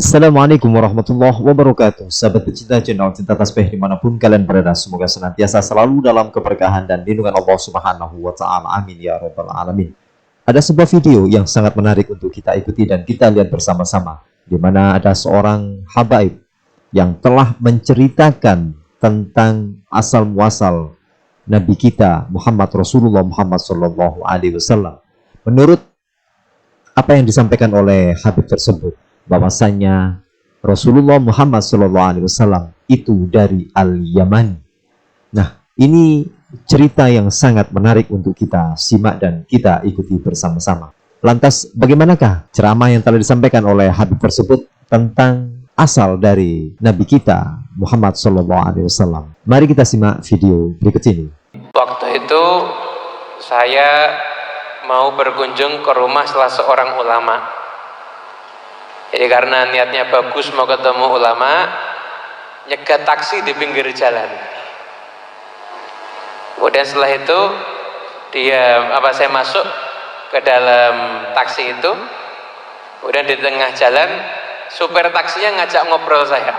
Assalamualaikum warahmatullahi wabarakatuh. Sahabat pecinta channel Cinta Tasbih dimanapun kalian berada, semoga senantiasa selalu dalam keberkahan dan lindungan Allah Subhanahu wa Ta'ala. Amin ya Rabbal 'Alamin. Ada sebuah video yang sangat menarik untuk kita ikuti dan kita lihat bersama-sama, di mana ada seorang habaib yang telah menceritakan tentang asal muasal Nabi kita Muhammad Rasulullah Muhammad Sallallahu Alaihi Wasallam. Menurut apa yang disampaikan oleh Habib tersebut, bahwasanya Rasulullah Muhammad SAW itu dari Al-Yaman. Nah, ini cerita yang sangat menarik untuk kita simak dan kita ikuti bersama-sama. Lantas, bagaimanakah ceramah yang telah disampaikan oleh Habib tersebut tentang asal dari Nabi kita Muhammad SAW? Mari kita simak video berikut ini. Waktu itu saya mau berkunjung ke rumah salah seorang ulama. Jadi karena niatnya bagus mau ketemu ulama, nyegat taksi di pinggir jalan. Kemudian setelah itu saya masuk ke dalam taksi itu. Kemudian di tengah jalan supir taksinya ngajak ngobrol saya.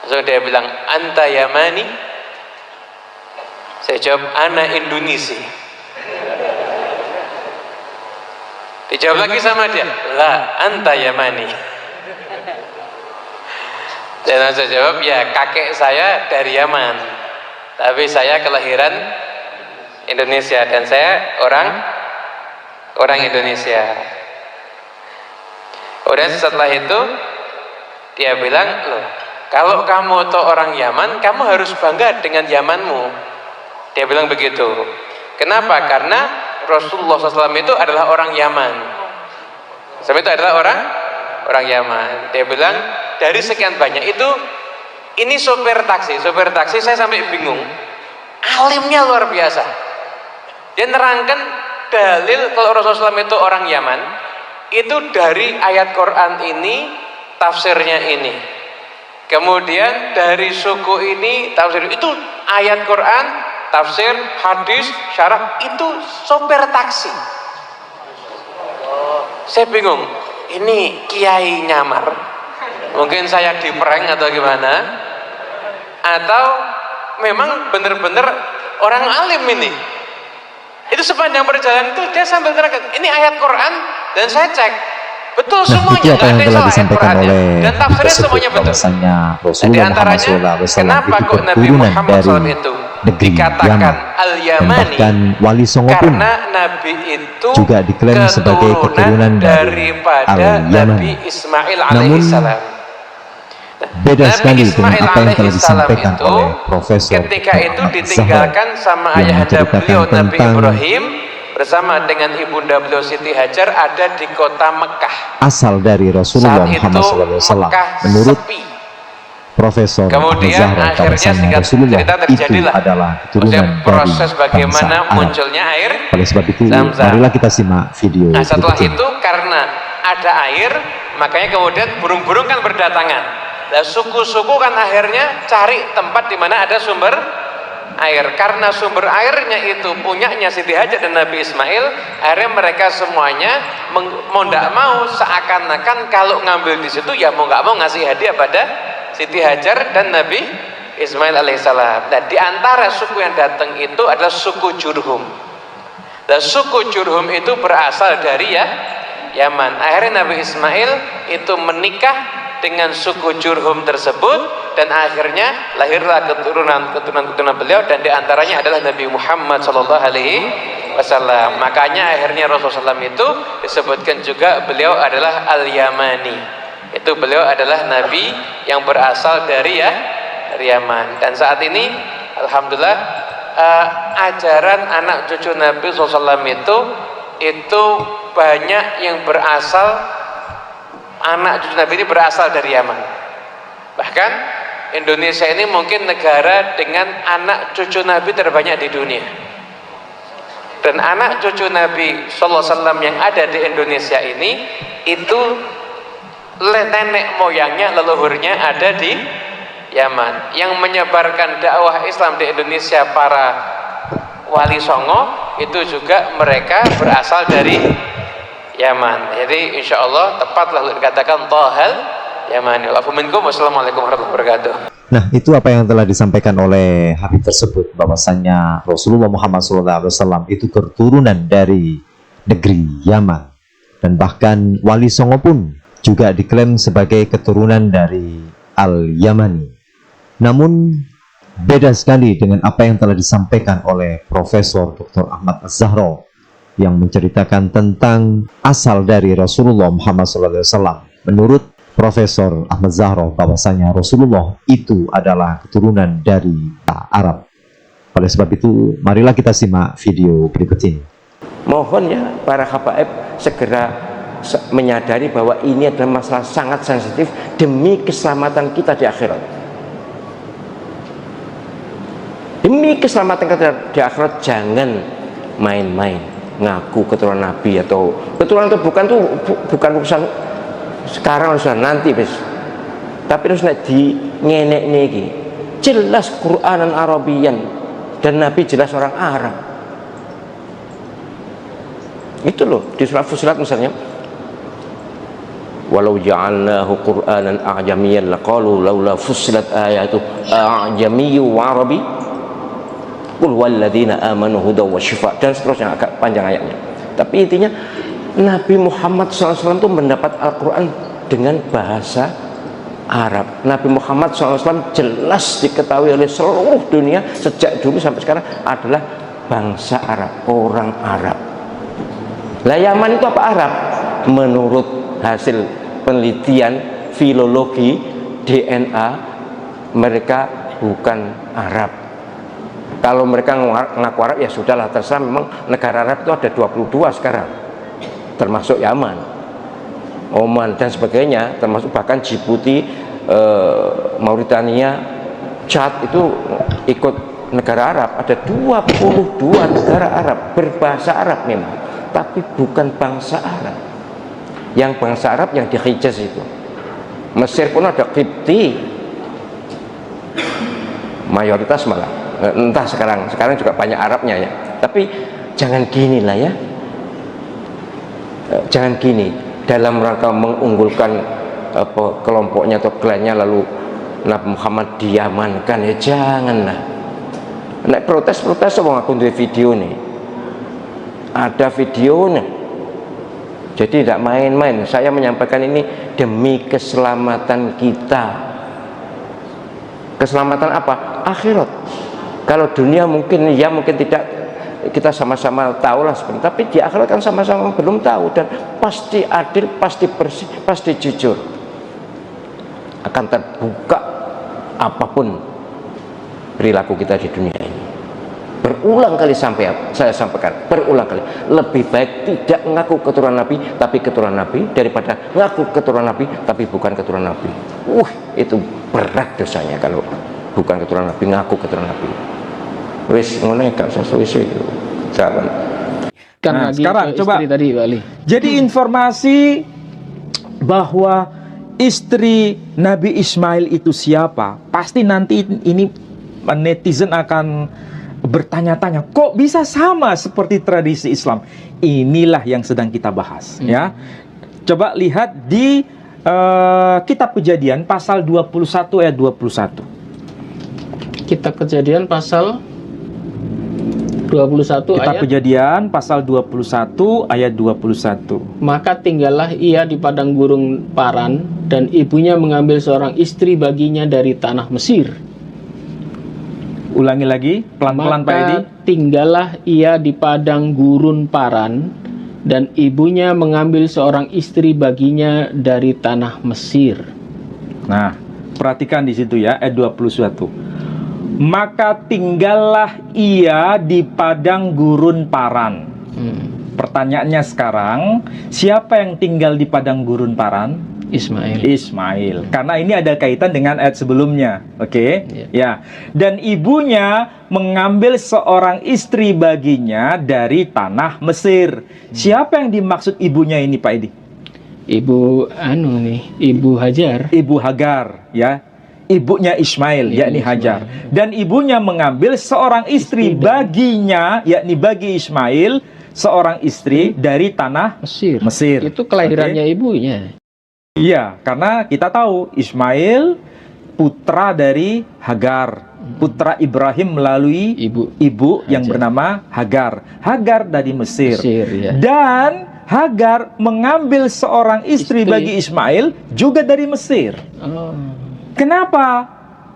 Langsung dia bilang, "Anta Yamani?" Saya jawab, "Ana Indonesia." Dijawab lagi sama dia, "La, anta Yamani." Dan saya jawab, "Ya, kakek saya dari Yaman, tapi saya kelahiran Indonesia dan saya orang Indonesia." Kemudian setelah itu dia bilang, "Loh, kalau kamu tuh orang Yaman, kamu harus bangga dengan Yamanmu." Dia bilang begitu. Kenapa? Karena Rasulullah SAW itu adalah orang Yaman. Sama itu adalah orang Yaman. Dia bilang dari sekian banyak itu, ini sopir taksi saya sampai bingung. Alimnya luar biasa. Dia nerangkan dalil kalau Rasulullah SAW itu orang Yaman itu dari ayat Quran ini, tafsirnya ini. Kemudian dari suku ini tafsir itu, ayat Quran, tafsir, hadis, syarah, itu sopir taksi. Saya bingung, ini kiai nyamar, mungkin saya diprank atau gimana, atau memang benar-benar orang alim ini. Itu sepanjang perjalanan itu dia sambil terangkan, ini ayat Quran, dan saya cek betul semuanya, apa yang telah disampaikan oleh dan tafsirnya semuanya betul. Rasulullah Muhammad SAW kenapa kok Nabi Muhammad SAW itu dikatakan Al-Yamani? Dan Wali Songo pun karena Nabi itu juga diklaim sebagai keturunan daripada Nabi Ismail alaihissalam. Beda sekali dengan apa yang telah disampaikan oleh Profesor ketika itu ditinggalkan sama ayahanda beliau Nabi Ibrahim bersama dengan ibunda beliau Siti Hajar ada di kota Mekah. Asal dari Rasulullah Muhammad SAW menurut Profesor kemudian akhirnya singkat cerita terjadilah adalah keturunan proses bagaimana munculnya air. Oleh sebab itu, marilah kita simak video. Nah, setelah itu karena ada air, makanya kemudian burung-burung kan berdatangan. Nah, suku-suku kan akhirnya cari tempat di mana ada sumber air. Karena sumber airnya itu punyanya Siti Hajar dan Nabi Ismail, akhirnya mereka semuanya mau tidak mau seakan-akan kalau ngambil di situ ya mau nggak mau ngasih hadiah pada Siti Hajar dan Nabi Ismail alaihissalam. Dan di antara suku yang datang itu adalah suku Jurhum. Dan suku Jurhum itu berasal dari Yaman. Akhirnya Nabi Ismail itu menikah dengan suku Jurhum tersebut dan akhirnya lahirlah keturunan beliau dan diantaranya adalah Nabi Muhammad SAW. Makanya akhirnya Rasulullah SAW itu disebutkan juga beliau adalah Al-Yamani. Itu beliau adalah Nabi yang berasal dari Yaman. Dan saat ini alhamdulillah ajaran anak cucu Nabi SAW itu banyak yang berasal, anak cucu Nabi ini berasal dari Yaman. Bahkan Indonesia ini mungkin negara dengan anak cucu Nabi terbanyak di dunia. Dan anak cucu Nabi SAW yang ada di Indonesia ini itu nenek moyangnya, leluhurnya ada di Yaman. Yang menyebarkan dakwah Islam di Indonesia para Wali Songo itu juga mereka berasal dari Yaman. Jadi insya Allah tepatlah untuk dikatakan Tahal Yamani. Wassalamualaikum warahmatullahi wabarakatuh. Nah, itu apa yang telah disampaikan oleh Habib tersebut, bahwasanya Rasulullah Muhammad SAW itu keturunan dari negeri Yaman, dan bahkan Wali Songo pun juga diklaim sebagai keturunan dari Al-Yamani. Namun beda sekali dengan apa yang telah disampaikan oleh Profesor Dr. Ahmad Az-Zahra yang menceritakan tentang asal dari Rasulullah Muhammad SAW. Menurut Profesor Ahmad Zahra, bahwasanya Rasulullah itu adalah keturunan dari Arab. Oleh sebab itu, marilah kita simak video berikut ini. Mohon ya para habaib segera menyadari bahwa ini adalah masalah sangat sensitif demi keselamatan kita di akhirat. Demi keselamatan kita di akhirat, jangan main-main ngaku keturunan Nabi atau keturunan itu bukan urusan sekarang, urusan nanti bes. Tapi harus di ngenek niki jelas Quranan Arabian dan Nabi jelas orang Arab. Itu loh di surah Fussilat misalnya, walau ja'alnahu Qur'anan a'jamiyyan laqalu laula fussilat ayatu a'jamiyyu wa arabi qul walladzina amanu hudaw wa syifa, dan seterusnya, agak panjang ayatnya. Tapi intinya Nabi Muhammad SAW itu mendapat Al-Quran dengan bahasa Arab. Nabi Muhammad SAW jelas diketahui oleh seluruh dunia sejak dulu sampai sekarang adalah bangsa Arab, orang Arab. Lah Yaman itu apa Arab? Menurut hasil penelitian filologi DNA, mereka bukan Arab. Kalau mereka ngaku Arab ya sudahlah, terserah. Memang negara Arab itu ada 22 sekarang, termasuk Yaman, Oman dan sebagainya, termasuk bahkan Djibouti, Mauritania, Chad itu ikut negara Arab. Ada 22 negara Arab berbahasa Arab memang, tapi bukan bangsa Arab. Yang bangsa Arab yang di Hijaz itu. Mesir pun ada Qibti, mayoritas malah, entah sekarang juga banyak Arabnya ya. Tapi jangan gini lah ya, jangan gini dalam rangka mengunggulkan kelompoknya atau klannya lalu Nabi Muhammad diamankan, ya janganlah. Nek protes wong aku duwe video nih, ada videonya. Jadi tidak main-main. Saya menyampaikan ini demi keselamatan kita. Keselamatan apa? Akhirat. Kalau dunia mungkin tidak, kita sama-sama tahu lah sebenarnya, tapi di akhirat kan sama-sama belum tahu, dan pasti adil, pasti bersih, pasti jujur. Akan terbuka apapun perilaku kita di dunia ini. Berulang kali saya sampaikan, berulang kali, lebih baik tidak mengaku keturunan Nabi tapi keturunan Nabi, daripada mengaku keturunan Nabi tapi bukan keturunan Nabi. Itu berat dosanya kalau bukan keturunan Nabi, ngaku keturunan Nabi. Wis ngono gak usah suwe-suwe itu. Jangan. Nah, sekarang coba tadi Ali. Jadi informasi bahwa istri Nabi Ismail itu siapa, pasti nanti ini netizen akan bertanya-tanya, kok bisa sama seperti tradisi Islam? Inilah yang sedang kita bahas ya. Coba lihat di Kitab Kejadian pasal 21 ayat 21. Kitab Kejadian pasal 21 Kitab ayat Kejadian pasal 21 ayat 21. Maka tinggallah ia di padang gurun Paran, dan ibunya mengambil seorang istri baginya dari tanah Mesir. Ulangi lagi pelan-pelan Pak Edi. Tinggallah ia di padang gurun Paran, dan ibunya mengambil seorang istri baginya dari tanah Mesir. Nah, perhatikan di situ ya, ayat 21. Maka tinggallah ia di padang gurun Paran. Pertanyaannya sekarang, siapa yang tinggal di padang gurun Paran? Ismail. Karena ini ada kaitan dengan ayat sebelumnya. Oke? Ya. Dan ibunya mengambil seorang istri baginya dari tanah Mesir. Siapa yang dimaksud ibunya ini, Pak Edi? Ibu Hajar. Ibu Hagar, ya. Ibunya Ismail, yakni Hajar. Dan ibunya mengambil seorang istri baginya, yakni bagi Ismail, seorang istri dari tanah Mesir. Mesir. Itu kelahirannya ibunya. Iya, karena kita tahu Ismail putra dari Hagar, putra Ibrahim melalui ibu yang bernama Hagar. Hagar dari Mesir. Ya. Dan Hagar mengambil seorang istri bagi Ismail juga dari Mesir. Oh. Kenapa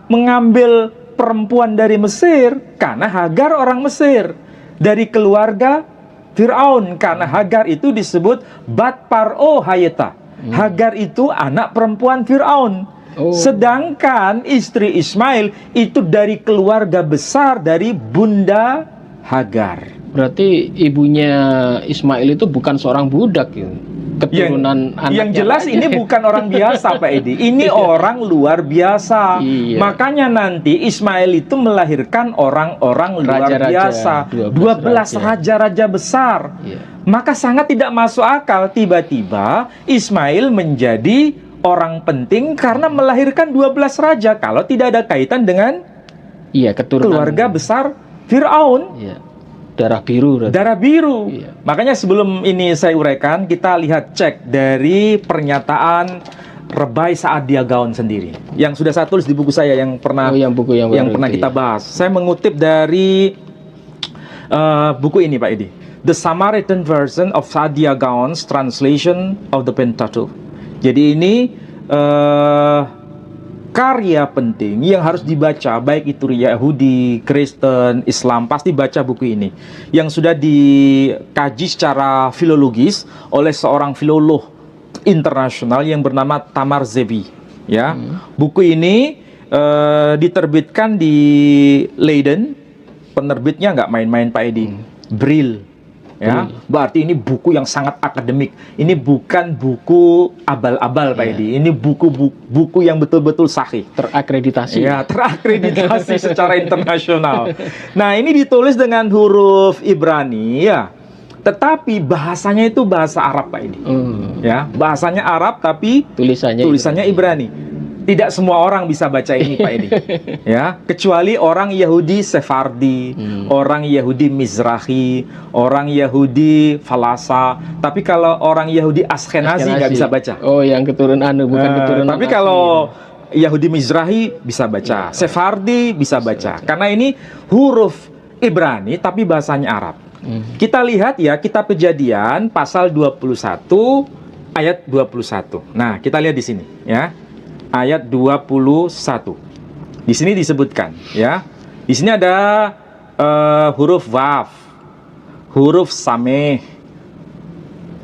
mengambil perempuan dari Mesir? Karena Hagar orang Mesir, dari keluarga Fir'aun. Karena Hagar itu disebut Bat Paro Hayeta. Hagar itu anak perempuan Fir'aun. Sedangkan istri Ismail itu dari keluarga besar dari Bunda Hagar. Berarti ibunya Ismail itu bukan seorang budak ya. Keturunan anaknya. Yang jelas aja. ini bukan orang biasa Pak Edi. Ini orang luar biasa. Iya. Makanya nanti Ismail itu melahirkan orang-orang luar biasa. 12 raja-raja besar. Iya. Maka sangat tidak masuk akal tiba-tiba Ismail menjadi orang penting karena melahirkan 12 raja kalau tidak ada kaitan dengan keturunan keluarga besar Fir'aun. Iya. Darah biru. Darah biru. Iya. Makanya sebelum ini saya uraikan, kita lihat cek dari pernyataan Rebai Saad Diagaon sendiri yang sudah saya tulis di buku saya yang pernah yang pernah kita bahas. Saya mengutip dari buku ini Pak Edi, The Samaritan Version of Saad Diagaon's Translation of the Pentateuch. Jadi ini karya penting yang harus dibaca, baik itu Yahudi, Kristen, Islam, pasti baca buku ini yang sudah dikaji secara filologis oleh seorang filolog internasional yang bernama Tamar Zevi. Ya, buku ini diterbitkan di Leiden, penerbitnya nggak main-main Pak Edi, Brill. Ya, berarti ini buku yang sangat akademik. Ini bukan buku abal-abal Pak Edi. Ini buku yang betul-betul sahih, terakreditasi. Ya, terakreditasi secara internasional. Nah, ini ditulis dengan huruf Ibrani ya. Tetapi bahasanya itu bahasa Arab Pak Edi. Ya, bahasanya Arab tapi tulisannya Ibrani. Tidak semua orang bisa baca ini Pak Edi. Ya, kecuali orang Yahudi Sefardi, orang Yahudi Mizrahi, orang Yahudi Falasa. Tapi kalau orang Yahudi Ashkenazi nggak bisa baca. Oh, yang keturunan bukan keturunan. Tapi kalau Yahudi Mizrahi bisa baca, Sefardi bisa baca. Karena ini huruf Ibrani tapi bahasanya Arab. Kita lihat ya, kitab Kejadian pasal 21 ayat 21. Nah, kita lihat di sini ya. Ayat 21. Di sini disebutkan ya. Di sini ada huruf Waf, huruf Sameh,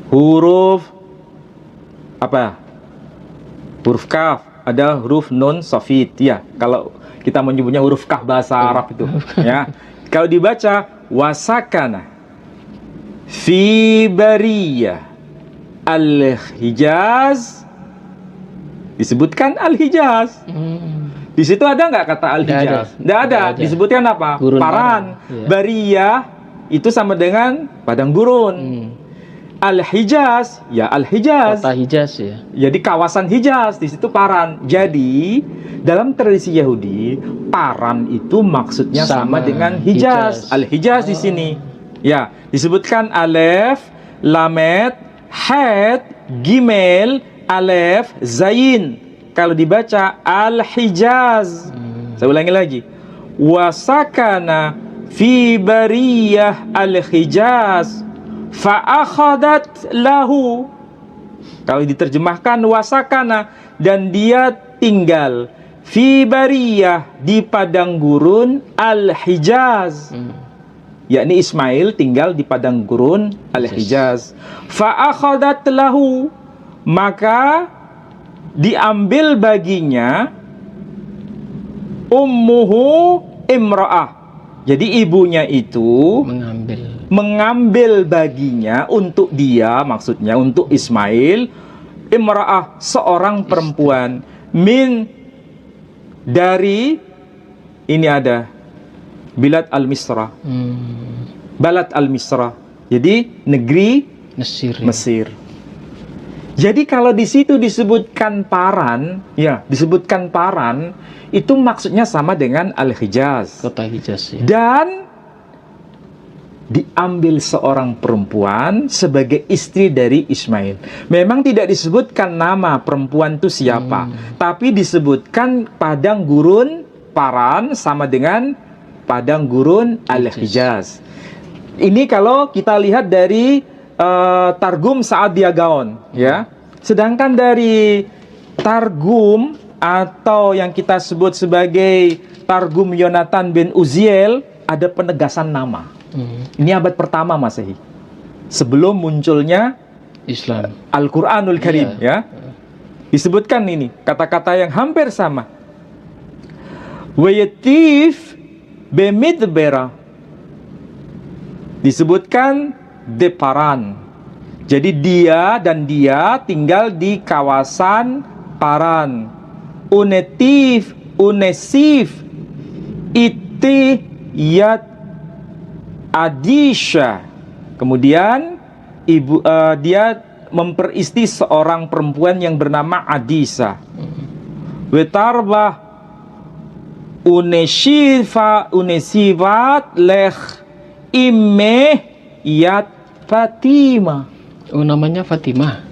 huruf apa? Huruf Kaf, ada huruf Nun Sofit ya. Kalau kita menyebutnya huruf Kaf bahasa Arab itu ya. Kalau dibaca wasakana fi bariyah al-Hijaz, disebutkan Al-Hijaz. Di situ ada nggak kata Al-Hijaz? Nggak ada. Disebutkan apa? Paran. Bariyah itu sama dengan padang gurun. Al-Hijaz, ya Al-Hijaz. Kota Hijaz ya. Jadi kawasan Hijaz, di situ Paran. Jadi dalam tradisi Yahudi, Paran itu maksudnya sama dengan Hijaz. Al-Hijaz di sini. Ya, disebutkan Alef, Lamet, Het, Gimel, Alef, Zain. Kalau dibaca Al-Hijaz. Saya ulangi lagi. Wasakana fi bariyah Al-Hijaz fa'akhadat lahu. Kalau diterjemahkan wasakana, dan dia tinggal fi bariyah, di padang gurun Al-Hijaz. Yakni Ismail tinggal di padang gurun Al-Hijaz. Fa'akhadat lahu, maka diambil baginya ummuhu imra'ah. Jadi ibunya itu mengambil baginya untuk dia, maksudnya untuk Ismail, imra'ah, seorang perempuan, min, dari, ini ada Bilad al-Misra. Balad al-Misra. Jadi negeri Mesir. Jadi kalau di situ disebutkan Paran, ya, disebutkan Paran, itu maksudnya sama dengan Al-Hijaz. Kota Hijaz ya. Dan diambil seorang perempuan sebagai istri dari Ismail. Memang tidak disebutkan nama perempuan itu siapa, tapi disebutkan padang gurun Paran sama dengan padang gurun Al-Hijaz. Ini kalau kita lihat dari Targum Sa'adiyah Gaon, ya. Sedangkan dari Targum atau yang kita sebut sebagai Targum Yonatan bin Uziel, ada penegasan nama. Ini abad pertama Masehi, sebelum munculnya Islam. Al-Quranul Karim, ya. Disebutkan ini kata-kata yang hampir sama. Wayatif bemidbera, disebutkan Deparan. Jadi dia tinggal di kawasan Paran. Unesif iti yat Adisha. Kemudian dia memperisti seorang perempuan yang bernama Adisa. Wetarbah unesivat leh imeh yat Fatimah. Oh, namanya Fatimah.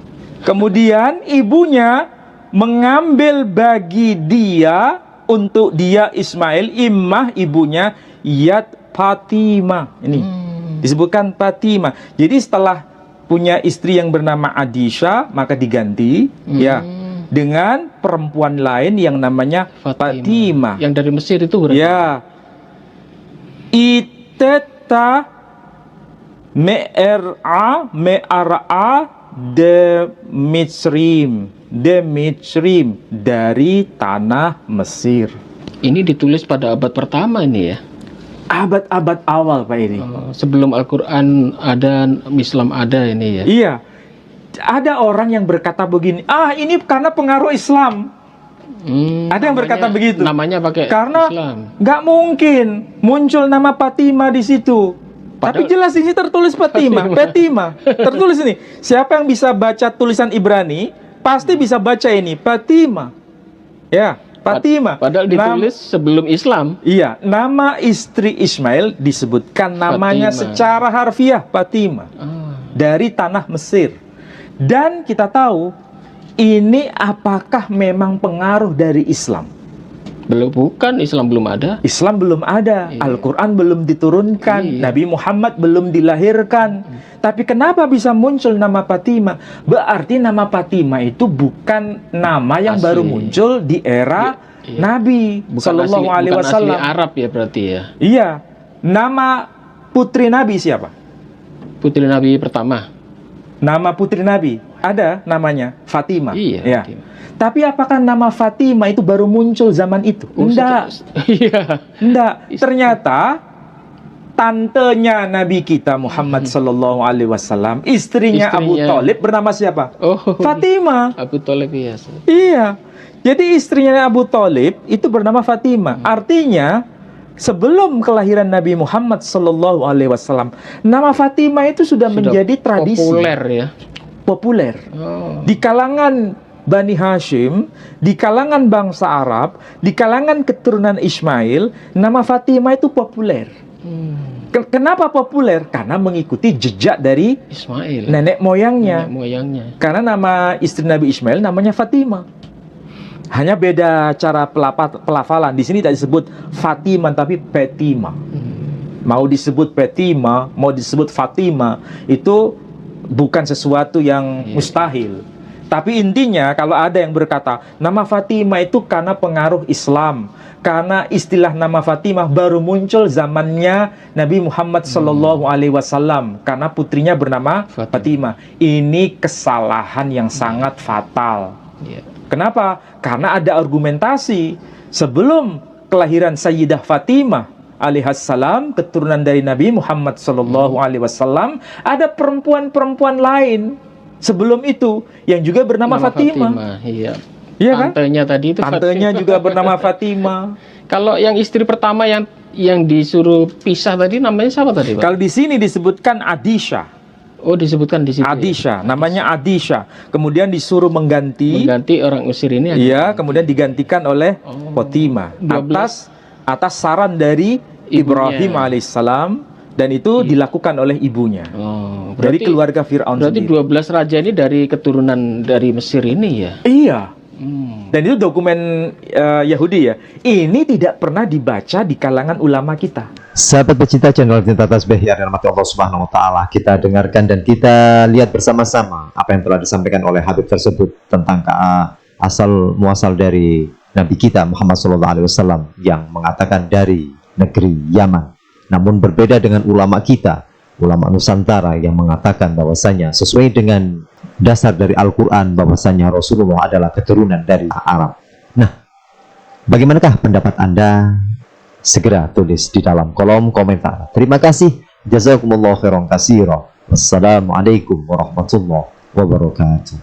Kemudian ibunya mengambil bagi dia, untuk dia Ismail, immah ibunya yat Fatimah. Ini disebutkan Fatimah. Jadi setelah punya istri yang bernama Adisha, maka diganti ya dengan perempuan lain yang namanya Fatimah. Yang dari Mesir itu berarti. Ya. Iteta me'ara de Mitzrim dari tanah Mesir. Ini ditulis pada abad pertama ini ya. Abad-abad awal Pak ini. Sebelum Al-Quran ada, Islam ada ini ya. Iya. Ada orang yang berkata begini, ini karena pengaruh Islam. Ada yang berkata begitu. Namanya pakai karena Islam. Nggak mungkin muncul nama Fatimah di situ. Tapi jelas ini tertulis Fatimah. Tertulis ini. Siapa yang bisa baca tulisan Ibrani, pasti bisa baca ini Fatimah. Ya, Fatimah. Padahal ditulis sebelum Islam. Iya, nama istri Ismail disebutkan namanya secara harfiah Fatimah. Dari tanah Mesir. Dan kita tahu ini apakah memang pengaruh dari Islam? Bukan, Islam belum ada. Islam belum ada, Al-Quran belum diturunkan, Nabi Muhammad belum dilahirkan. Tapi kenapa bisa muncul nama Fatimah? Berarti nama Fatimah itu bukan nama yang baru muncul di era Nabi Sallallahu Alaihi Wasallam. Bukan asli Arab ya berarti ya. Iya. Nama putri Nabi siapa? Putri Nabi pertama. Nama putri Nabi ada namanya Fatimah. Iya. Ya. Fatimah. Tapi apakah nama Fatimah itu baru muncul zaman itu? Enggak. Iya. Enggak. Ternyata tantenya Nabi kita Muhammad Sallallahu Alaihi Wasallam, istrinya Abu Thalib bernama siapa? Fatimah. Abu Thalib ya. Iya. Jadi istrinya Abu Thalib itu bernama Fatimah. Artinya sebelum kelahiran Nabi Muhammad Sallallahu Alaihi Wasallam, nama Fatimah itu sudah menjadi tradisi. Populer ya. Populer. Di kalangan Bani Hashim, di kalangan bangsa Arab, di kalangan keturunan Ismail, nama Fatimah itu populer. Kenapa populer? Karena mengikuti jejak dari Ismail, nenek moyangnya. Karena nama istri Nabi Ismail namanya Fatimah. Hanya beda cara pelafalan. Di sini tidak disebut Fatimah tapi Fatimah. Mau disebut Fatimah, mau disebut Fatimah, itu bukan sesuatu yang mustahil. Tapi intinya kalau ada yang berkata nama Fatimah itu karena pengaruh Islam, karena istilah nama Fatimah baru muncul zamannya Nabi Muhammad Sallallahu Alaihi Wasallam karena putrinya bernama Fatimah. Ini kesalahan yang sangat fatal. Kenapa? Karena ada argumentasi sebelum kelahiran Sayyidah Fatimah alaihassalam, keturunan dari Nabi Muhammad Sallallahu Alaihi Wasallam, ada perempuan-perempuan lain sebelum itu yang juga bernama Fatimah. Iya. Iya kan? Tantenya tadi itu. Tantenya juga bernama Fatimah. Kalau yang istri pertama yang disuruh pisah tadi namanya siapa tadi, Pak? Kalau di sini disebutkan Adisha. Oh, disebutkan di situ. Adisha, namanya Adisha. Kemudian disuruh mengganti orang Mesir ini. Iya, kemudian digantikan oleh Fatimah atas saran dari Ibrahim alaihissalam Dan itu dilakukan oleh ibunya. Oh, Dari keluarga Fir'aun berarti sendiri. 12 raja ini dari keturunan dari Mesir ini ya? Iya. Dan itu dokumen Yahudi ya. Ini tidak pernah dibaca di kalangan ulama kita. Sahabat pecinta channel Cinta Tasbih yang dirahmati Allah Subhanahu wa taala, kita dengarkan dan kita lihat bersama-sama apa yang telah disampaikan oleh Habib tersebut tentang asal muasal dari Nabi kita Muhammad SAW yang mengatakan dari negeri Yaman. Namun berbeda dengan ulama kita, ulama Nusantara yang mengatakan bahwasanya sesuai dengan dasar dari Al-Quran bahwasanya Rasulullah adalah keturunan dari Arab. Nah, bagaimanakah pendapat Anda? Segera tulis di dalam kolom komentar. Terima kasih. Jazakumullahu khairan katsira. Wassalamualaikum warahmatullahi wabarakatuh.